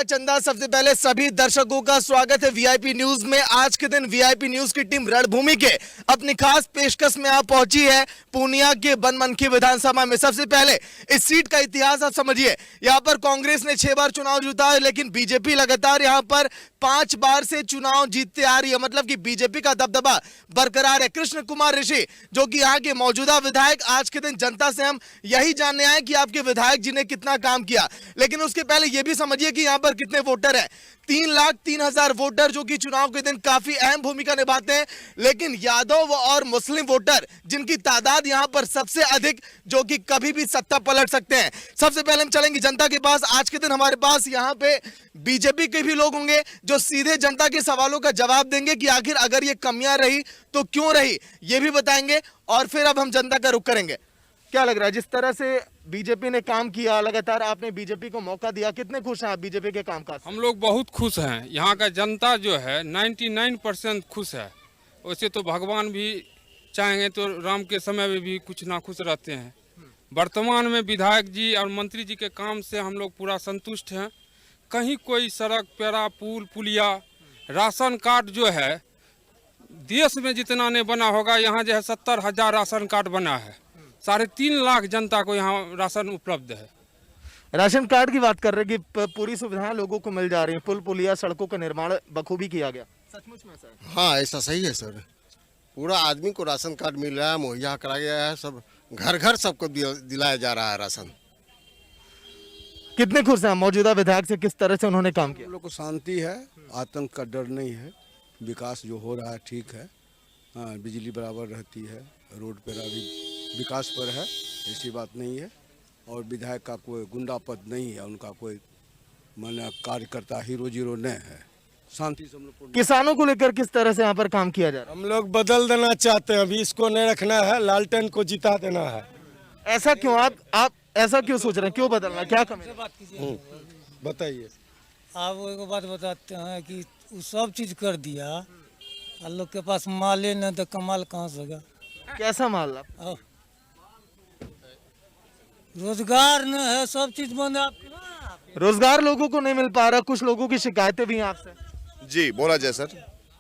शुक्रिया चंदा। सबसे पहले सभी दर्शकों का स्वागत है वीआईपी न्यूज में। आज के दिन वीआईपी न्यूज की टीम रणभूमि के अपनी खास पेशकश में आप पहुंची है पूर्णिया के बनमनखी विधानसभा में। सबसे पहले इस सीट का इतिहास आप समझिए। यहां पर कांग्रेस ने 6 बार चुनाव जीता है, लेकिन बीजेपी लगातार यहां पर 5 बार से चुनाव जीतते आ रही है। मतलब कि बीजेपी का दबदबा बरकरार है। कृष्ण कुमार ऋषि जो कि यहाँ के मौजूदा विधायक, आज के दिन जनता से हम यही जानने आए कि आपके विधायक जी ने कितना काम किया। लेकिन उसके पहले यह भी समझिए कि यहाँ पर कितने वोटर हैं। 3,03,000 वोटर जो कि चुनाव के दिन काफी अहम भूमिका निभाते हैं। लेकिन यादव और मुस्लिम वोटर जिनकी तादाद यहाँ पर सबसे अधिक, जो कि कभी भी सत्ता पलट सकते हैं। सबसे पहले हम चलेंगे जनता के पास। आज के दिन हमारे पास यहाँ पे बीजेपी के भी लोग होंगे जो सीधे जनता के सवालों का जवाब देंगे कि आखिर अगर ये कमियां रही तो क्यों रही, ये भी बताएंगे। और फिर अब हम जनता का रुख करेंगे। क्या लग रहा है, जिस तरह से बीजेपी ने काम किया, लगातार आपने बीजेपी को मौका दिया, कितने खुश हैं आप बीजेपी के कामकाज? हम लोग बहुत खुश हैं। यहाँ का जनता जो है 99% खुश है। वैसे तो भगवान भी चाहेंगे तो राम के समय में भी कुछ ना खुश रहते हैं। वर्तमान में विधायक जी और मंत्री जी के काम से हम लोग पूरा संतुष्ट हैं। कहीं कोई सड़क, पेड़ा, पुल, पुलिया, राशन कार्ड जो है देश में जितना नहीं बना होगा, यहाँ जो है 70,000 राशन कार्ड बना है। 3.5 लाख जनता को यहाँ राशन उपलब्ध है। राशन कार्ड की बात कर रहे कि पूरी सुविधाएं लोगों को मिल जा रही हैं, पुल पुलिया सड़कों का निर्माण बखूबी किया गया। सचमुच में सर? हाँ, ऐसा सही है सर। पूरा आदमी को राशन कार्ड मिल रहा है, मुहैया कराया गया है। सब घर घर सबको दिलाया जा रहा है राशन। कितने खुश हैं मौजूदा विधायक से, किस तरह से उन्होंने काम किया? हम लोग को शांति है, आतंक का डर नहीं है, विकास जो हो रहा है ठीक है। हाँ, बिजली बराबर रहती है, रोड पर अभी विकास पर है, ऐसी बात नहीं है। और विधायक का कोई गुंडापद नहीं है, उनका कोई माने कार्यकर्ता हीरो जीरो नहीं है। शांति से हम लोग। किसानों को लेकर किस तरह से यहाँ पर काम किया जा रहा है? हम लोग बदल देना चाहते हैं, अभी इसको नहीं रखना है, लालटेन को जिता देना है। ऐसा क्यों? आप ऐसा क्यों सोच रहे हैं, क्यों बदलना, क्या कमी है? बताइए। आप एक बात बताते हैं कि वो सब चीज कर दिया, हम लोग के पास माले न तो कमाल कहाँ से होगा? कैसा माल? रोजगार न है, सब चीज बंद है। रोजगार लोगों को नहीं मिल पा रहा, कुछ लोगों की शिकायतें भी हैं आपसे। जी बोला जाए सर।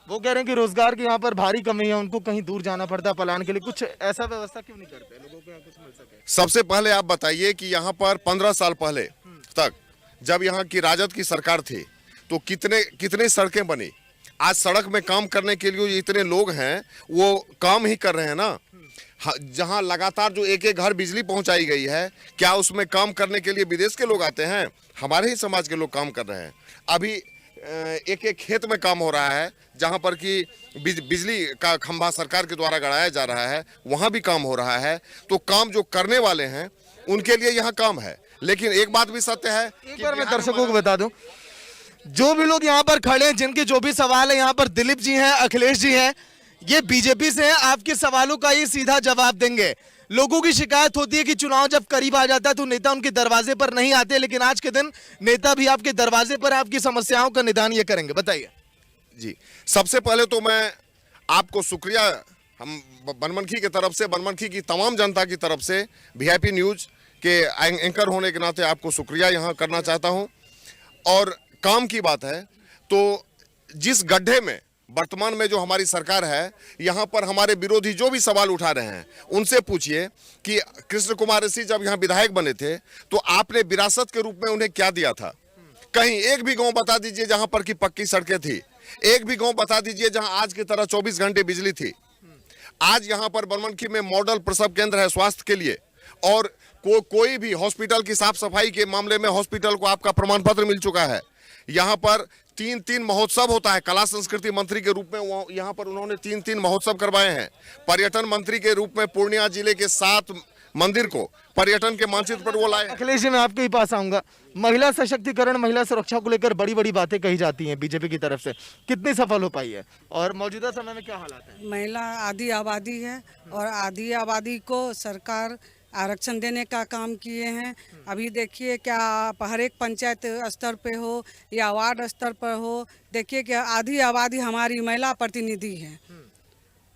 वो कह रहे हैं कि रोजगार की यहाँ पर भारी कमी है, उनको कहीं दूर जाना पड़ता है पलायन के लिए। कुछ ऐसा व्यवस्था क्यों नहीं करते लोगों को यहाँ कुछ मिल सके? सबसे पहले आप बताइए कि यहाँ पर 15 साल पहले तक जब यहाँ की राजद की सरकार थी तो कितने सड़कें बनी। आज सड़क में काम करने के लिए इतने लोग हैं, वो काम ही कर रहे हैं ना। जहाँ लगातार जो एक घर बिजली पहुंचाई गई है, क्या उसमें काम करने के लिए विदेश के लोग आते हैं? हमारे ही समाज के लोग काम कर रहे हैं। अभी एक खेत में काम हो रहा है जहां पर कि बिजली का खंभा सरकार के द्वारा गड़ाया जा रहा है, वहां भी काम हो रहा है। तो काम जो करने वाले हैं उनके लिए यहाँ काम है। लेकिन एक बात भी सत्य है, एक बार मैं दर्शकों को बता दूं, जो भी लोग यहाँ पर खड़े हैं, जिनके जो भी सवाल है, यहाँ पर दिलीप जी हैं, अखिलेश जी हैं, ये बीजेपी से हैं। आपके सवालों का ये सीधा जवाब देंगे। लोगों की शिकायत होती है कि चुनाव जब करीब आ जाता है तो नेता उनके दरवाजे पर नहीं आते, लेकिन आज के दिन नेता भी आपके दरवाजे पर आपकी समस्याओं का निदान ये करेंगे। बताइए जी। सबसे पहले तो मैं आपको शुक्रिया, हम बनमनखी की तरफ से, बनमनखी की तमाम जनता की तरफ से, वीआईपी न्यूज के एंकर होने के नाते आपको शुक्रिया यहाँ करना चाहता हूँ। और काम की बात है तो जिस गड्ढे में वर्तमान में जो हमारी सरकार है, यहाँ पर हमारे विरोधी जो भी सवाल उठा रहे हैं उनसे पूछिए कि कृष्ण कुमार ऋषि जब यहाँ विधायक बने थे तो आपने विरासत के रूप में उन्हें क्या दिया था? कहीं एक भी गांव बता दीजिए जहाँ पर की पक्की सड़कें थी। एक भी गांव बता दीजिए जहाँ आज की तरह 24 घंटे बिजली थी। आज यहाँ पर बनमनखी में मॉडल प्रसव केंद्र है स्वास्थ्य के लिए। और कोई भी हॉस्पिटल की साफ सफाई के मामले में हॉस्पिटल को आपका प्रमाण पत्र मिल चुका है। यहाँ पर 3 महोत्सव होता है। कला संस्कृति मंत्री के रूप में यहाँ पर उन्होंने 3 महोत्सव करवाए हैं। पर्यटन मंत्री के रूप में पूर्णिया जिले के 7 मंदिर को पर्यटन के मानचित्र पर वो लाए। अखिलेश जी, मैं आपके ही पास आऊंगा। महिला सशक्तिकरण, महिला सुरक्षा को लेकर बड़ी बड़ी बातें कही जाती हैं बीजेपी की तरफ से, कितनी सफल हो पाई है और मौजूदा समय में क्या हालात है? महिला आधी आबादी है और आधी आबादी को सरकार आरक्षण देने का काम किए हैं। अभी देखिए क्या आप हर एक पंचायत स्तर पे हो या वार्ड स्तर पर हो, देखिए कि आधी आबादी हमारी महिला प्रतिनिधि है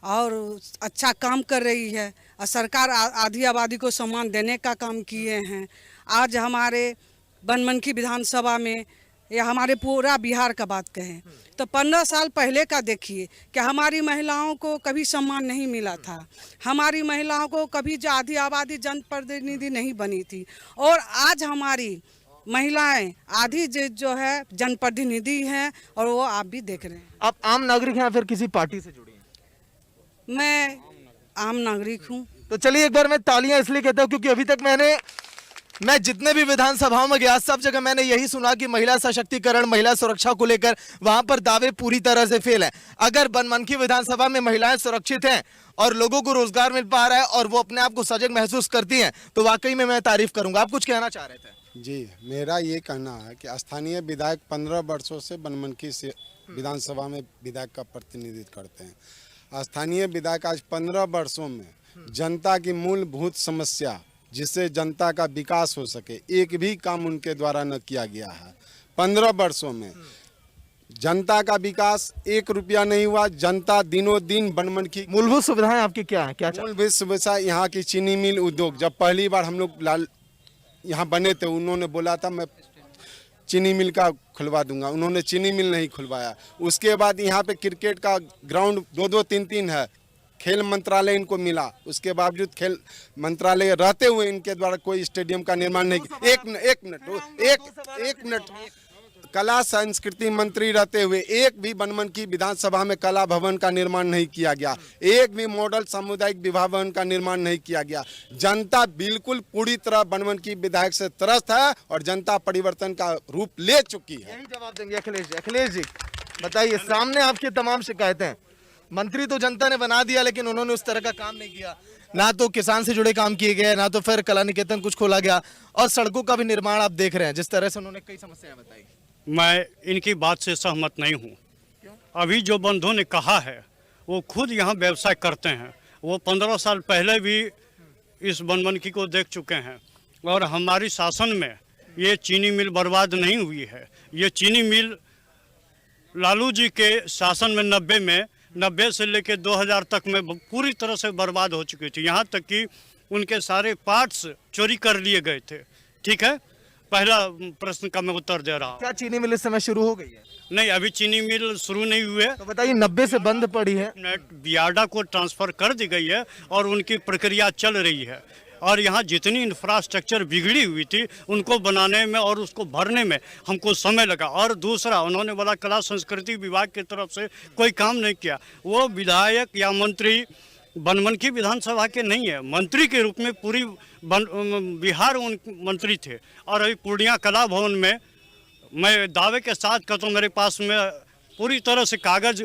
और अच्छा काम कर रही है। और सरकार आधी आबादी को सम्मान देने का काम किए हैं। आज हमारे बनमनखी विधानसभा में या हमारे पूरा बिहार का बात कहें तो 15 साल पहले का देखिए कि हमारी महिलाओं को कभी सम्मान नहीं मिला था, हमारी महिलाओं को कभी आधी आबादी जनप्रतिनिधि नहीं बनी थी, और आज हमारी महिलाएं आधी जो है जनप्रतिनिधि हैं, और वो आप भी देख रहे हैं। आप आम नागरिक हैं या फिर किसी पार्टी से जुड़ी हैं? मैं आम नागरिक हूँ। तो चलिए एक बार मैं तालियां इसलिए कहता हूं क्योंकि अभी तक मैं जितने भी विधानसभाओं में गया सब जगह मैंने यही सुना कि महिला सशक्तिकरण, महिला सुरक्षा को लेकर वहां पर दावे पूरी तरह से फेल हैं। अगर बनमनखी विधानसभा में महिलाएं सुरक्षित हैं और लोगों को रोजगार मिल पा रहा है और वो अपने आप को सजग महसूस करती हैं तो वाकई में मैं तारीफ करूंगा। आप कुछ कहना चाह रहे थे? जी, मेरा ये कहना है कि स्थानीय विधायक 15 वर्षों से बनमनखी से विधानसभा में विधायक का प्रतिनिधित्व करते हैं। स्थानीय विधायक आज 15 वर्षों में जनता की मूलभूत समस्या जिससे जनता का विकास हो सके एक भी काम उनके द्वारा न किया गया है। 15 वर्षों में जनता का विकास 1 रुपया नहीं हुआ। जनता दिनों दिन बनमनखी मूलभूत सुविधाएं आपकी क्या है? क्या मूलभूत सुविधा यहाँ की चीनी मिल उद्योग, जब पहली बार हम लोग यहाँ बने थे उन्होंने बोला था मैं चीनी मिल का खुलवा दूंगा, उन्होंने चीनी मिल नहीं खुलवाया। उसके बाद यहाँ पे क्रिकेट का ग्राउंड 2-2, 3-3 है, खेल मंत्रालय इनको मिला, उसके बावजूद खेल मंत्रालय रहते हुए इनके द्वारा कोई स्टेडियम का निर्माण नहीं किया। एक मिनट कला संस्कृति मंत्री रहते हुए एक भी बनमनखी विधानसभा में कला भवन का निर्माण नहीं किया गया, एक भी मॉडल सामुदायिक विवाह भवन का निर्माण नहीं किया गया। जनता बिल्कुल पूरी तरह बनमनखी विधायक से त्रस्त है और जनता परिवर्तन का रूप ले चुकी है। यही जवाब देंगे अखिलेश जी। अखिलेश जी बताइए, सामने आपकी तमाम शिकायतें, मंत्री तो जनता ने बना दिया लेकिन उन्होंने उस तरह का काम नहीं किया, ना तो किसान से जुड़े काम किए गए, ना तो फिर कला निकेतन कुछ खोला गया, और सड़कों का भी निर्माण आप देख रहे हैं जिस तरह से उन्होंने कई समस्याएं बताई। मैं इनकी बात से सहमत नहीं हूँ। अभी जो बंधुओं ने कहा है वो खुद यहाँ व्यवसाय करते हैं, वो 15 साल पहले भी इस बनमनखी को देख चुके हैं और हमारी शासन में ये चीनी मिल बर्बाद नहीं हुई है। ये चीनी मिल लालू जी के शासन में 90 से लेकर 2000 तक में पूरी तरह से बर्बाद हो चुकी थी, यहाँ तक कि उनके सारे पार्ट्स चोरी कर लिए गए थे। ठीक है, पहला प्रश्न का मैं उत्तर दे रहा हूँ। क्या चीनी मिल इस समय शुरू हो गई है? नहीं, अभी चीनी मिल शुरू नहीं हुए। तो बताइए 90 से बंद पड़ी है, बियाडा को ट्रांसफर कर दी गई है और उनकी प्रक्रिया चल रही है, और यहाँ जितनी इंफ्रास्ट्रक्चर बिगड़ी हुई थी उनको बनाने में और उसको भरने में हमको समय लगा। और दूसरा, उन्होंने बोला कला संस्कृति विभाग की तरफ से कोई काम नहीं किया। वो विधायक या मंत्री बनमनखी विधानसभा के नहीं है, मंत्री के रूप में पूरी बिहार उन मंत्री थे। और अभी पूर्णिया कला भवन में मैं दावे के साथ कहता हूँ, मेरे पास में पूरी तरह से कागज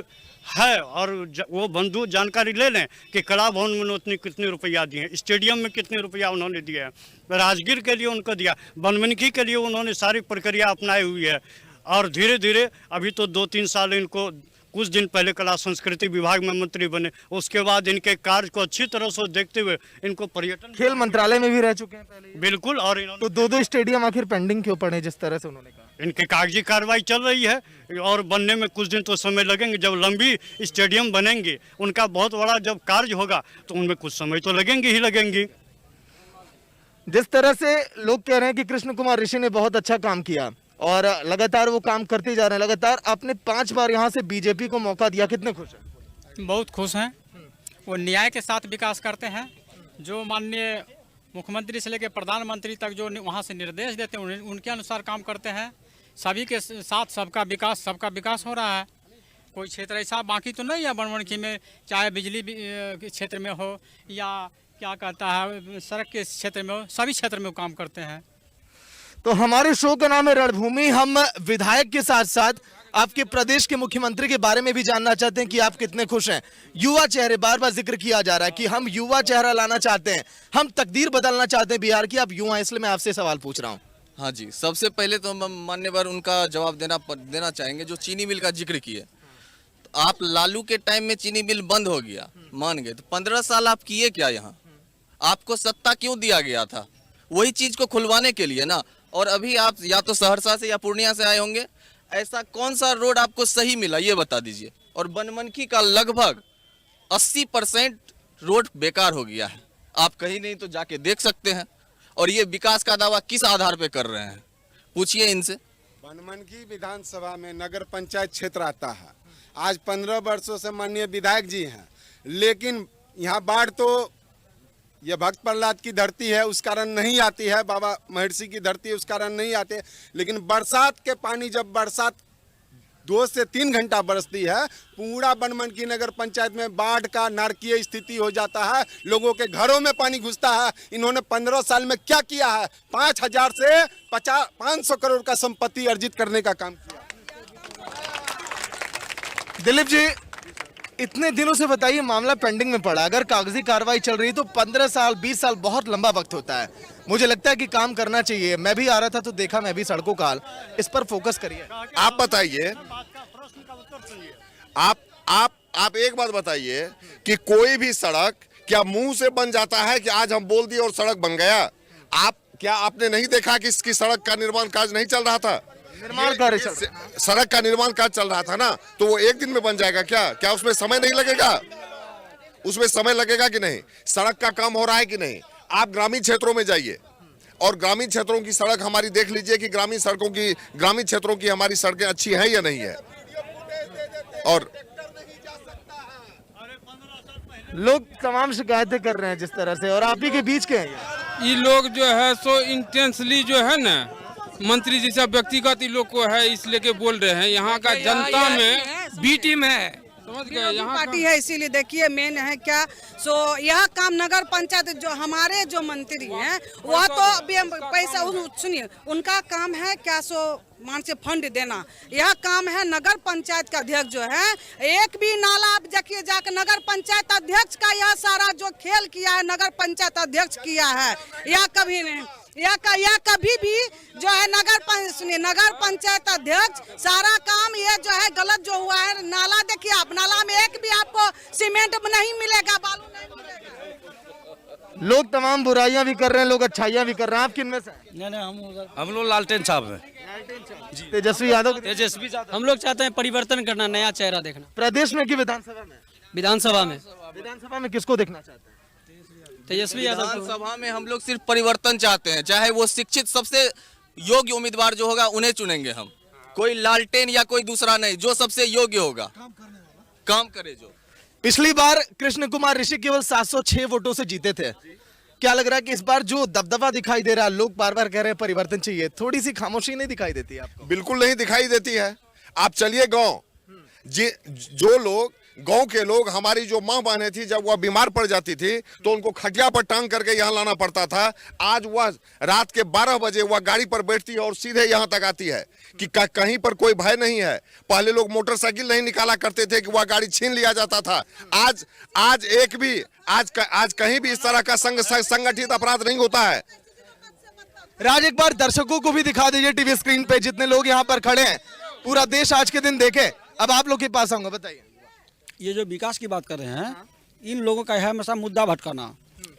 है और वो बंधु जानकारी ले लें कि कला भवन में उतनी कितने रुपया दिए, स्टेडियम में कितने रुपया उन्होंने दिया है, राजगीर के लिए उनको दिया, बनमनखी के लिए उन्होंने सारी प्रक्रिया अपनाई हुई है। और धीरे धीरे अभी तो 2-3 साल इनको, कुछ दिन पहले कला संस्कृति विभाग में मंत्री बने, उसके बाद इनके कार्य को अच्छी तरह से देखते हुए इनको पर्यटन, खेल मंत्रालय में भी रह चुके हैं पहले। बिल्कुल। और इन्होंने तो 2-2 स्टेडियम आखिर पेंडिंग क्यों पड़े जिस तरह से उन्होंने कहा? इनके कागजी कार्रवाई चल रही है और बनने में कुछ दिन तो समय लगेंगे। जब लंबी स्टेडियम बनेंगे, उनका बहुत बड़ा जब कार्य होगा तो उनमें कुछ समय तो लगेंगे ही लगेंगे। जिस तरह से लोग कह रहे हैं कि कृष्ण कुमार ऋषि ने बहुत अच्छा काम किया और लगातार वो काम करते जा रहे हैं, लगातार आपने 5 बार यहाँ से बीजेपी को मौका दिया, कितने खुश हैं? बहुत खुश हैं। वो न्याय के साथ विकास करते हैं। जो माननीय मुख्यमंत्री से लेकर प्रधानमंत्री तक जो वहाँ से निर्देश देते हैं उनके अनुसार काम करते हैं। सभी के साथ सबका विकास हो रहा है। कोई क्षेत्र ऐसा बाकी तो नहीं है बनमनखी में, चाहे बिजली के क्षेत्र में हो या क्या कहता है सड़क के क्षेत्र में हो, सभी क्षेत्र में वो काम करते हैं। तो हमारे शो का नाम है रणभूमि। हम विधायक के साथ साथ आपके प्रदेश के मुख्यमंत्री के बारे में भी जानना चाहते हैं कि आप कितने खुश हैं। युवा चेहरे, बार बार जिक्र किया जा रहा है कि हम युवा चेहरा लाना चाहते हैं, हम तकदीर बदलना चाहते हैं बिहार की। आप युवा, इसलिए मैं आपसे सवाल पूछ रहा हूँ। हाँ जी, सबसे पहले तो हम मान्यवर उनका जवाब देना चाहेंगे जो चीनी मिल का जिक्र किए। तो आप लालू के टाइम में चीनी मिल बंद हो गया, मान गए, तो 15 साल आप किए क्या यहाँ? आपको सत्ता क्यों दिया गया था? वही चीज को खुलवाने के लिए ना। और अभी आप या तो सहरसा से या पूर्णिया से आए होंगे, ऐसा कौन सा रोड आपको सही मिला ये बता दीजिए। और बनमनखी का लगभग 80% रोड बेकार हो गया है, आप कहीं नहीं तो जाके देख सकते हैं। और ये विकास का दावा किस आधार पे कर रहे हैं, पूछिए इनसे। बनमनखी विधानसभा में नगर पंचायत क्षेत्र आता है। आज 15 वर्षों से माननीय विधायक जी हैं, लेकिन यहाँ बाढ़ तो ये भक्त प्रहलाद की धरती है उस कारण नहीं आती है, बाबा महर्षि की धरती है उस कारण नहीं आते। लेकिन बरसात के पानी जब बरसात 2 से 3 घंटा बरसती है, पूरा बनमनखी नगर पंचायत में बाढ़ का नारकीय स्थिति हो जाता है, लोगों के घरों में पानी घुसता है। इन्होंने 15 साल में क्या किया है? 5,000 से 500 करोड़ का संपत्ति अर्जित करने का काम किया। दिलीप जी, इतने दिनों से बताइए, मामला पेंडिंग में पड़ा, अगर कागजी कार्रवाई चल रही तो 15 साल 20 साल बहुत लंबा वक्त होता है। मुझे लगता है कि काम करना चाहिए। मैं भी आ रहा था तो देखा, मैं भी सड़कों का हाल, इस पर फोकस करिए। आप बताइए, आप एक बात बताइए कि कोई भी सड़क क्या मुंह से बन जाता है कि आज हम बोल दिए और सड़क बन गया? क्या आपने नहीं देखा कि इसकी सड़क का निर्माण कार्य नहीं चल रहा था? निर्माण कार्य सड़क का निर्माण कार्य चल रहा था ना, तो वो एक दिन में बन जाएगा क्या उसमें समय नहीं लगेगा? उसमें समय लगेगा कि नहीं? सड़क का काम हो रहा है कि नहीं? आप ग्रामीण क्षेत्रों में जाइए और ग्रामीण क्षेत्रों की सड़क हमारी देख लीजिए कि ग्रामीण क्षेत्रों की हमारी सड़कें अच्छी हैं या नहीं है। और लोग तमाम शिकायतें कर रहे हैं जिस तरह से, और आप ही के बीच के हैं ये लोग जो है सो इंटेंसली जो है ना, मंत्री जैसा व्यक्तिगत लोग को है इसलिए के बोल रहे हैं। यहाँ का जनता में बी टीम है, समझ गए, यहाँ पार्टी है, इसीलिए देखिए मेन है क्या। सो यह काम नगर पंचायत जो हमारे जो मंत्री हैं वह तो पैसा सुनिए, उनका काम है क्या, सो मान से फंड देना। यह काम है नगर पंचायत का अध्यक्ष जो है, एक भी नाला आप देखिए जाकर, नगर पंचायत अध्यक्ष का यह सारा जो खेल किया है नगर पंचायत अध्यक्ष किया है। यह कभी नहीं, या कभी भी जो है नगर पंचायत अध्यक्ष सारा काम ये जो है गलत जो हुआ है। नाला देखिए आप, नाला में एक भी आपको सीमेंट नहीं मिलेगा, बालू नहीं मिलेगा। लोग तमाम बुराइयां भी कर रहे हैं, लोग अच्छाइयां भी कर रहे हैं। आप किन में से? नहीं, हम लोग लालटेन साहब हैं। तेजस्वी यादव? तेजस्वी साहब। हम लोग चाहते हैं परिवर्तन करना, नया चेहरा देखना। प्रदेश में कि विधानसभा में? विधानसभा में किसको देखना चाहते हैं? तेजस्वी यादव। विधानसभा में हम लोग सिर्फ परिवर्तन चाहते हैं, चाहे वो शिक्षित सबसे योग्य उम्मीदवार जो होगा उन्हें चुनेंगे हम, कोई लालटेन या कोई दूसरा नहीं, जो सबसे योग्य होगा काम करे जो। पिछली बार कृष्ण कुमार ऋषि केवल 706 वोटों से जीते थे। क्या लग रहा है कि इस बार जो दबदबा दिखाई दे रहा है, लोग बार बार कह रहे हैं परिवर्तन चाहिए, थोड़ी सी खामोशी नहीं दिखाई देती है आपको? बिल्कुल नहीं दिखाई देती है। आप चलिए गांव, जो लोग गांव के लोग, हमारी जो माँ बहनें थी जब वह बीमार पड़ जाती थी तो उनको खटिया पर टांग करके यहाँ लाना पड़ता था। आज वह रात के 12 बजे वह गाड़ी पर बैठती है और सीधे यहाँ तक आती है कि कहीं पर कोई भय नहीं है। पहले लोग मोटरसाइकिल नहीं निकाला करते थे कि वह गाड़ी छीन लिया जाता था। आज कहीं भी इस तरह का संगठित अपराध नहीं होता है। राज, एक बार दर्शकों को भी दिखा दीजिए टीवी स्क्रीन पे, जितने लोग यहाँ पर खड़े हैं, पूरा देश आज के दिन देखे। अब आप लोग के पास आऊंगा, बताइए। ये जो विकास की बात कर रहे हैं, इन लोगों का है हमेशा मुद्दा भटकाना।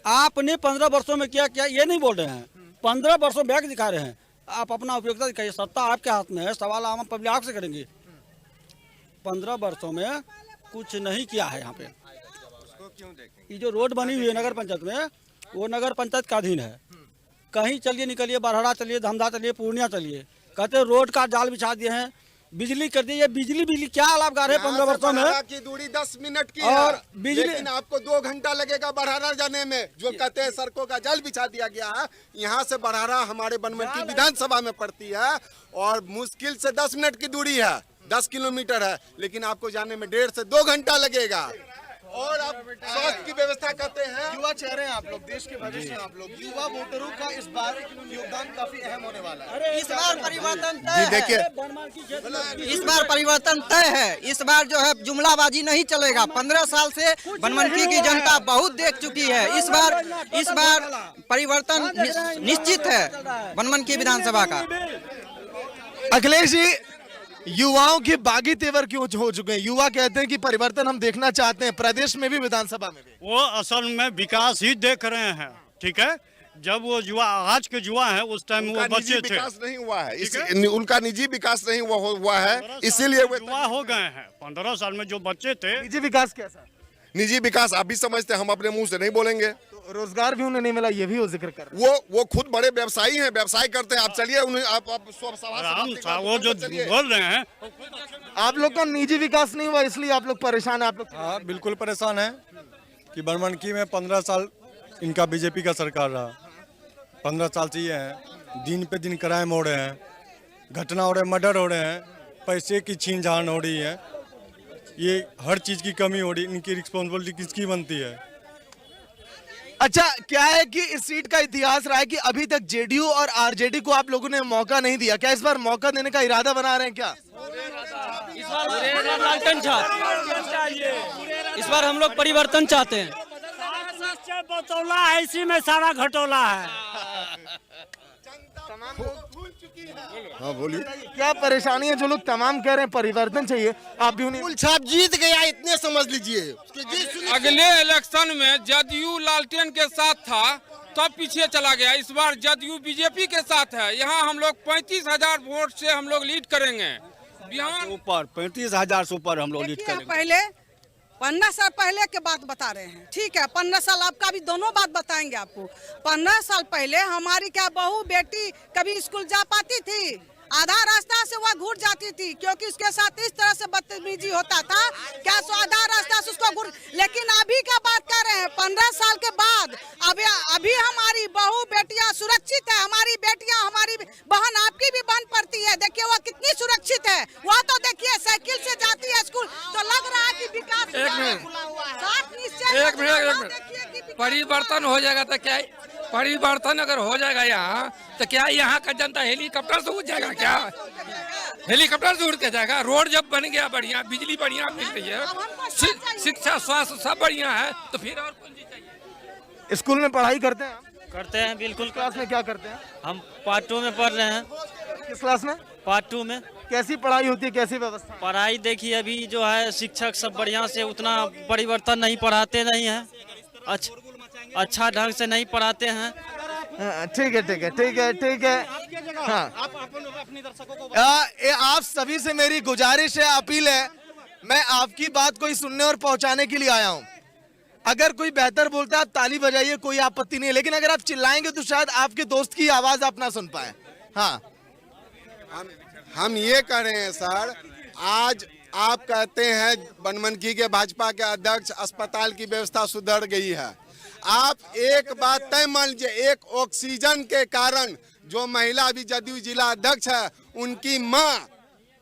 आपने 15 वर्षों में क्या किया ये नहीं बोल रहे हैं, 15 वर्षों बैक दिखा रहे हैं। आप अपना उपयोगिता दिखाइए, सत्ता आपके हाथ में है, सवाल आम पब्लिक आपसे करेंगे। 15 वर्षों में कुछ नहीं किया है यहाँ पे। ये जो रोड बनी हुई है नगर पंचायत में, वो नगर पंचायत का अधीन है। कहीं चलिए निकलिए, बरहड़ा चलिए, धमधा चलिए, पूर्णिया चलिए, कहते रोड का जाल बिछा दिए हैं, बिजली कर दी। ये बिजली क्या लाभकार है 15 वर्षों में? की दूरी 10 मिनट की और है, बिजली, लेकिन आपको 2 घंटा लगेगा बरहारा जाने में। जो कहते हैं सड़कों का जाल बिछा दिया गया है। यहाँ से बरहारा हमारे बनमनखी विधानसभा में पड़ती है और मुश्किल से 10 मिनट की दूरी है, 10 किलोमीटर है, लेकिन आपको जाने में 1.5 से 2 घंटा लगेगा। और आप स्वास्थ्य की व्यवस्था करते हैं। युवा चेहरे हैं आप लोग, देश के भविष्य हैं आप लोग, युवा वोटरों का इस बार योगदान काफी अहम होने वाला है। इस बार परिवर्तन जी तय देखिए, है, इस बार परिवर्तन तय है। इस बार जो है जुमलाबाजी नहीं चलेगा। 15 साल से बनमनखी की जनता बहुत देख चुकी है। इस बार परिवर्तन निश्चित है बनमनखी विधानसभा का। अखिलेश जी, युवाओं के बागी तेवर क्यों हो चुके हैं? युवा कहते हैं कि परिवर्तन हम देखना चाहते हैं, प्रदेश में भी, विधानसभा में भी। वो असल में विकास ही देख रहे हैं, ठीक है। जब वो युवा, आज के युवा हैं, उस टाइम वो बच्चे थे, विकास नहीं हुआ है, उनका निजी विकास नहीं हुआ है, इसीलिए वे युवा हो गए हैं। 15 साल में जो बच्चे थे। निजी विकास कैसा? निजी विकास आप भी समझते हैं, हम अपने मुंह से नहीं बोलेंगे। रोजगार भी उन्हें नहीं मिला, ये भी वो जिक्र कर रहे वो खुद बड़े व्यवसायी हैं, व्यवसाय करते हैं। आप चलिए उन्हें आप वो जो बोल रहे हैं हैं। आप लोग का निजी विकास नहीं हुआ इसलिए आप लोग परेशान हैं। आप लोग हाँ बिल्कुल परेशान है कि बनमनखी में 15 साल इनका बीजेपी का सरकार रहा। 15 साल से ये है, दिन पे दिन क्राइम हो रहे हैं, घटना हो रहे हैं, मर्डर हो रहे हैं, पैसे की छीन झान हो रही है, ये हर चीज़ की कमी हो रही है। इनकी रिस्पॉन्सिबिलिटी किसकी बनती है? अच्छा, क्या है कि इस सीट का इतिहास रहा है कि अभी तक जेडीयू और आरजेडी को आप लोगों ने मौका नहीं दिया। क्या इस बार मौका देने का इरादा बना रहे हैं क्या? इस बार हम लोग परिवर्तन चाहते हैं। बतौला है, इसी में सारा घटोला है। हाँ बोलिए। क्या परेशानी है? जो लोग तमाम कह रहे हैं परिवर्तन चाहिए, आप भी उन्हें छाप जीत गया इतने समझ लीजिए। अगले इलेक्शन में जदयू लालटेन के साथ था, तब पीछे चला गया। इस बार जदयू बीजेपी के साथ है। यहाँ हम लोग 35,000 वोट से हम लोग लीड करेंगे। बिहार ऊपर 35,000 से ऊपर हम लोग लीड देखिए, करेंगे। पहले 15 साल पहले के बात बता रहे हैं, ठीक है। 15 साल आपका भी दोनों बात बताएंगे आपको। 15 साल पहले हमारी क्या बहू बेटी कभी स्कूल जा पाती थी? आधा रास्ता से वह घूर जाती थी, क्योंकि उसके साथ इस तरह से बदतमीजी होता था। क्या सो आधा रास्ता से उसको घूर। लेकिन अभी का बात कर रहे हैं, 15 साल के बाद अभी हमारी बहू बेटियां सुरक्षित है। हमारी बेटियां, हमारी बहन, आपकी भी बहन पड़ती है, देखिए वह कितनी सुरक्षित है। वह तो देखिए साइकिल से जाती है स्कूल, तो लग रहा है कि विकास एक मिनट परिवर्तन हो जाएगा तो क्या? परिवर्तन अगर हो जाएगा यहाँ तो क्या यहाँ का जनता हेलीकॉप्टर से उड़ जाएगा क्या? हेलीकॉप्टर से उड़ के जाएगा? रोड जब बन गया बढ़िया, बिजली बढ़िया मिल रही है, शिक्षा स्वास्थ्य सब बढ़िया है, तो फिर और कौन चीज चाहिए? स्कूल में पढ़ाई करते हैं? करते हैं, बिल्कुल। क्लास में क्या करते हैं? हम पार्ट 2 में पढ़ रहे हैं। किस क्लास में? पार्ट 2 में। कैसी पढ़ाई होती है, कैसी व्यवस्था? पढ़ाई देखिए, अभी जो है शिक्षक सब बढ़िया से उतना परिवर्तन नहीं पढ़ाते नहीं है, अच्छा ढंग से नहीं पढ़ाते हैं। ठीक है ठीक है ठीक है ठीक है। हाँ, आप सभी से मेरी गुजारिश है, अपील है, मैं आपकी बात को ही सुनने और पहुंचाने के लिए आया हूं। अगर कोई बेहतर बोलता है आप ताली बजाइए, कोई आपत्ति नहीं है, लेकिन अगर आप चिल्लाएंगे तो शायद आपके दोस्त की आवाज आप ना सुन पाए। हाँ, हम ये कह रहे हैं सर, आज आप कहते हैं बनमनखी के भाजपा के अध्यक्ष अस्पताल की व्यवस्था सुधर गई है। आप एक बात तय मान लीजिए, एक ऑक्सीजन के कारण जो महिला अभी जदयू जिला अध्यक्ष है, उनकी मां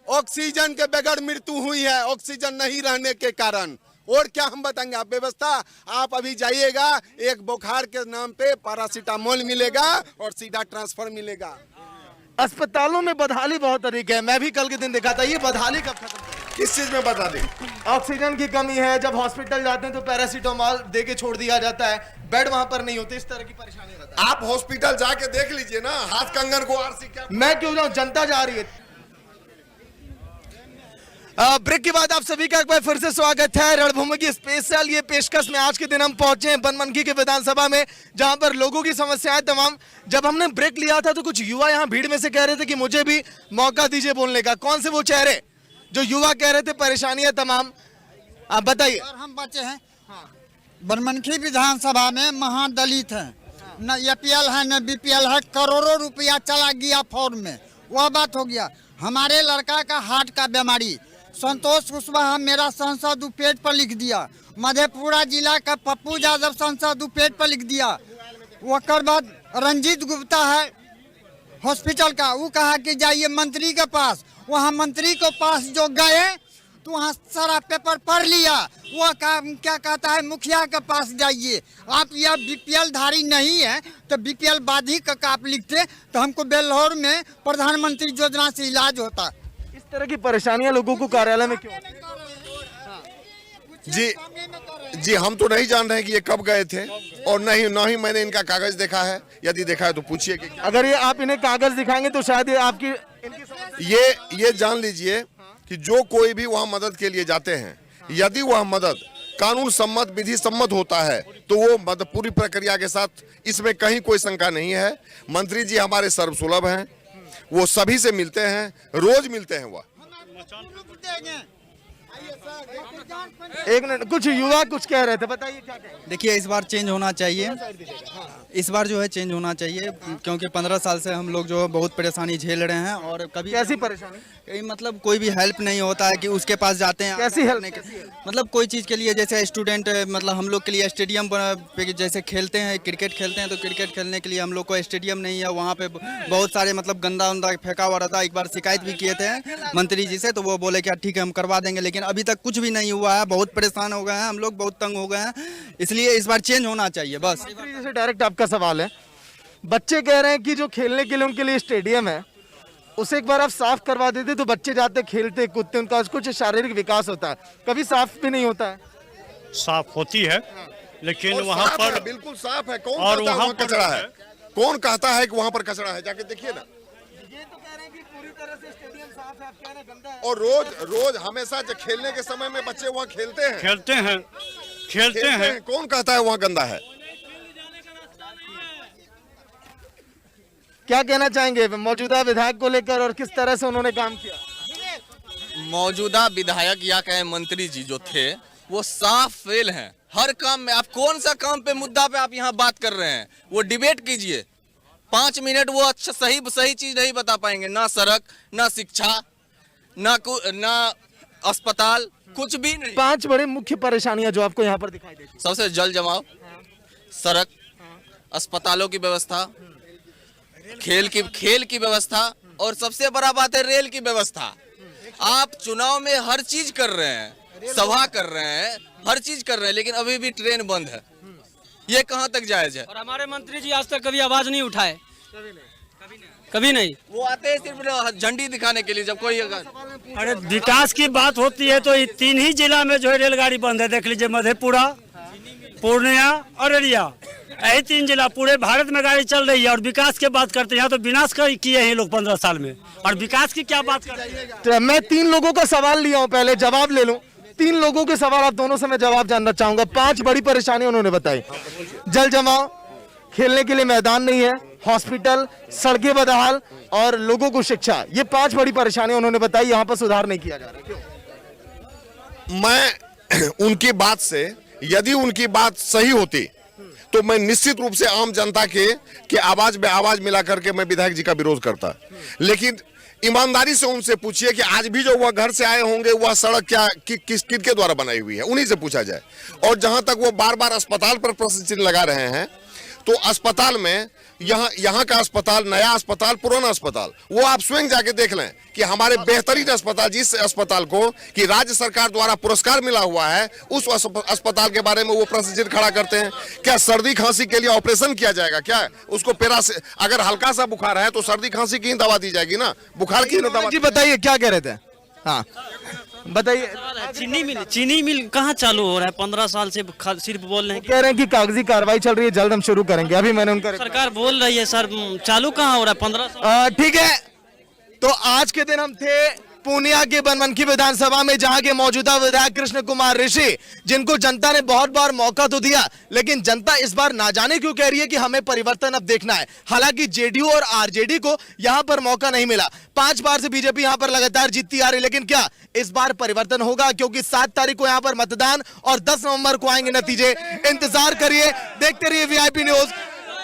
ऑक्सीजन के बगैर मृत्यु हुई है, ऑक्सीजन नहीं रहने के कारण। और क्या हम बताएंगे? आप व्यवस्था, आप अभी जाइएगा, एक बुखार के नाम पे पैरासीटामोल मिलेगा और सीधा ट्रांसफर मिलेगा। अस्पतालों में बदहाली बहुत अधिक है। मैं भी कल के दिन देखा था। ये बदहाली कब खत्म? किस चीज में बता दें? ऑक्सीजन की कमी है, जब हॉस्पिटल जाते हैं तो पैरासीटामोल दे के छोड़ दिया जाता है, बेड वहां पर नहीं होते, इस तरह की परेशानी रहता है। आप हॉस्पिटल जाके देख लीजिए ना, हाथ कंगन को आरसी क्या। मैं क्यों जाऊं, जनता जा रही है। ब्रेक के बाद आप सभी का एक बार फिर से स्वागत है। रणभूमि की स्पेशल ये पेशकश में आज के दिन हम पहुंचे हैं बनमनखी के विधानसभा में, जहां पर लोगों की समस्याएं तमाम। जब हमने ब्रेक लिया था तो कुछ युवा यहां भीड़ में से कह रहे थे कि मुझे भी मौका दीजिए बोलने का। कौन से वो चेहरे जो युवा कह रहे थे परेशानियां तमाम, आप बताइए। हम बचे हैं बनमनखी विधानसभा में, महादलित हैं, न एपीएल है न बीपीएल है, करोड़ों रुपया चला गया फॉर्म में, वह बात हो गया। हमारे लड़का का हार्ट का बीमारी, संतोष कुशवाहा मेरा सांसद पेट पर लिख दिया, मधेपुरा जिला का पप्पू यादव सांसद पेट पर लिख दिया। वकर बाद रंजीत गुप्ता है हॉस्पिटल का, वो कहा कि जाइए मंत्री के पास। वहाँ मंत्री के पास जो गए तो वहाँ सारा पेपर पढ़ लिया, वो क्या कहता है मुखिया के पास जाइए। आप यह बीपीएल धारी नहीं है तो बीपीएल बाधिक का आप लिखते तो हमको बेल्हौर में प्रधानमंत्री योजना से इलाज होता। इस तरह की परेशानियां लोगों को कार्यालय में क्यों? जी हम तो नहीं जान रहे कि ये कब गए थे, और ना ही मैंने इनका कागज देखा है। यदि देखा है तो पूछिए कि अगर ये आप इन्हें कागज दिखाएंगे तो शायद ये आपकी ये जान लीजिए कि जो कोई भी वहाँ मदद के लिए जाते हैं, यदि वह मदद कानून सम्मत विधि सम्मत होता है तो वो मदद पूरी प्रक्रिया के साथ, इसमें कहीं कोई शंका नहीं है। मंत्री जी हमारे सर्वसुलभ हैं, वो सभी से मिलते हैं, रोज मिलते हैं। वह एक मिनट, कुछ युवा कुछ कह रहे थे, बताइए क्या कहेंगे? देखिए इस बार चेंज होना चाहिए, इस बार जो है चेंज होना चाहिए, क्योंकि 15 साल से हम लोग जो है बहुत परेशानी झेल रहे हैं और कभी कैसी परेशानी? मतलब कोई भी हेल्प नहीं होता है कि उसके पास जाते हैं। कैसी हेल्प? मतलब कोई चीज़ के लिए, जैसे स्टूडेंट, मतलब हम लोग के लिए स्टेडियम पे जैसे खेलते हैं, क्रिकेट खेलते हैं, तो क्रिकेट खेलने के लिए हम लोग को स्टेडियम नहीं है, वहाँ पे बहुत सारे मतलब गंदा उंदा फेंका हुआ रहता है। एक बार शिकायत भी किए थे मंत्री जी से, तो वो बोले कि ठीक है हम करवा देंगे, लेकिन अभी तक कुछ भी नहीं हुआ है। बहुत परेशान हो गए हैं हम लोग, बहुत तंग हो गए हैं, इसलिए इस बार चेंज होना चाहिए बस। मंत्री जी से डायरेक्ट आपका सवाल है, बच्चे कह रहे हैं कि जो खेलने के लिए उनके लिए स्टेडियम है उसे एक बार आप साफ करवा देते तो बच्चे जाते खेलते कूदते, उनका कुछ शारीरिक विकास होता है, कभी साफ भी नहीं होता है। साफ होती है, लेकिन और वहाँ साफ है, पर बिल्कुल साफ है। कौन और कहता है वहाँ वहाँ पर कचरा है? कौन कहता है कि वहाँ पर कचरा है? जाके देखिए ना। ये तो कह रहे हैं कि पूरी तरह से स्टेडियम साफ है, आप कह रहे हैं गंदा है। और रोज हमेशा जब खेलने के समय में बच्चे वहाँ खेलते हैं, खेलते हैं। कौन कहता है वहाँ गंदा है? क्या कहना चाहेंगे मौजूदा विधायक को लेकर और किस तरह से उन्होंने काम किया? मौजूदा विधायक या कहे मंत्री जी जो थे वो साफ फेल हैं हर काम में। आप कौन सा काम पे मुद्दा पे आप यहाँ बात कर रहे हैं? वो डिबेट कीजिए, 5 मिनट वो अच्छा सही चीज नहीं बता पाएंगे। ना सड़क, ना शिक्षा, ना अस्पताल, कुछ भी नहीं। 5 बड़े मुख्य परेशानियां जो आपको यहाँ पर दिखाई देती हैं। सबसे जल जमाव, सड़क, अस्पतालों की व्यवस्था, खेल की व्यवस्था, और सबसे बड़ा बात है रेल की व्यवस्था। आप चुनाव में हर चीज कर रहे हैं, सभा कर रहे हैं, हर चीज कर रहे हैं, लेकिन अभी भी ट्रेन बंद है। ये कहाँ तक जायज है? और हमारे मंत्री जी आज तक कभी आवाज नहीं उठाए, कभी नहीं। वो आते हैं सिर्फ झंडी दिखाने के लिए। जब कोई अरे विकास की बात होती है तो 3 ही जिला में जो है रेलगाड़ी बंद है। देख लीजिए, मधेपुरा, पूर्णिया, अररिया, यही 3 जिला पूरे भारत में गाड़ी चल रही है। और विकास की बात करते हैं, यहाँ तो विनाश किए हैं लोग 15 साल में, और विकास की क्या बात करते हैं? तो मैं 3 लोगों का सवाल लिया हूँ, पहले जवाब ले लूं। 3 लोगों के सवाल आप दोनों से मैं जवाब जानना चाहूंगा। 5 बड़ी परेशानी उन्होंने बताई। जल जमाव, खेलने के लिए मैदान नहीं है, हॉस्पिटल, सड़कें बदहाल और लोगों को शिक्षा, ये 5 बड़ी परेशानी उन्होंने बताई। यहाँ पर सुधार नहीं किया जा रहा, क्यों? मैं उनकी बात से, यदि उनकी बात सही होती तो मैं निश्चित रूप से आम जनता के आवाज में आवाज मिला करके मैं विधायक जी का विरोध करता। लेकिन ईमानदारी से उनसे पूछिए कि आज भी जो वह घर से आए होंगे वह सड़क क्या किसके द्वारा बनाई हुई है, उन्हीं से पूछा जाए। और जहां तक वो बार बार अस्पताल पर प्रश्न चिन्ह लगा रहे हैं, तो अस्पताल में यहाँ का अस्पताल, नया अस्पताल, पुराना अस्पताल, वो आप स्वयं जाके देख लें कि हमारे बेहतरीन अस्पताल, जिस अस्पताल को कि राज्य सरकार द्वारा पुरस्कार मिला हुआ है, उस अस्पताल के बारे में वो प्रश्न चिन्ह खड़ा करते हैं। क्या सर्दी खांसी के लिए ऑपरेशन किया जाएगा? क्या उसको अगर हल्का सा बुखार है तो सर्दी खांसी की दवा दी जाएगी ना, बुखार की दवा। जी बताइए क्या कह रहे थे? हाँ बताइए। चीनी मिल कहाँ चालू हो रहा है? 15 साल से सिर्फ बोल रहे हैं, कह रहे हैं कि कागजी कार्रवाई चल रही है, जल्द हम शुरू करेंगे। अभी मैंने उनका सरकार बोल रही है सर, चालू कहाँ हो रहा है? 15 साल। ठीक है, तो आज के दिन हम थे पूर्णिया के बनमनखी विधानसभा में, जहां के मौजूदा विधायक कृष्ण कुमार ऋषि, जिनको जनता ने बहुत बार मौका तो दिया, लेकिन जनता इस बार ना जाने क्यों कह रही है कि हमें परिवर्तन अब देखना है। हालांकि जेडीयू और आरजेडी को यहां पर मौका नहीं मिला। 5 बार से बीजेपी यहां पर लगातार जीतती आ रही, लेकिन क्या इस बार परिवर्तन होगा? क्योंकि 7 तारीख को यहां पर मतदान और 10 नवंबर को आएंगे नतीजे। इंतजार करिए, देखते रहिए वीआईपी न्यूज।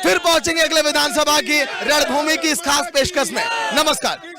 फिर पहुंचेंगे अगले विधानसभा की रणभूमि की इस खास पेशकश में। नमस्कार।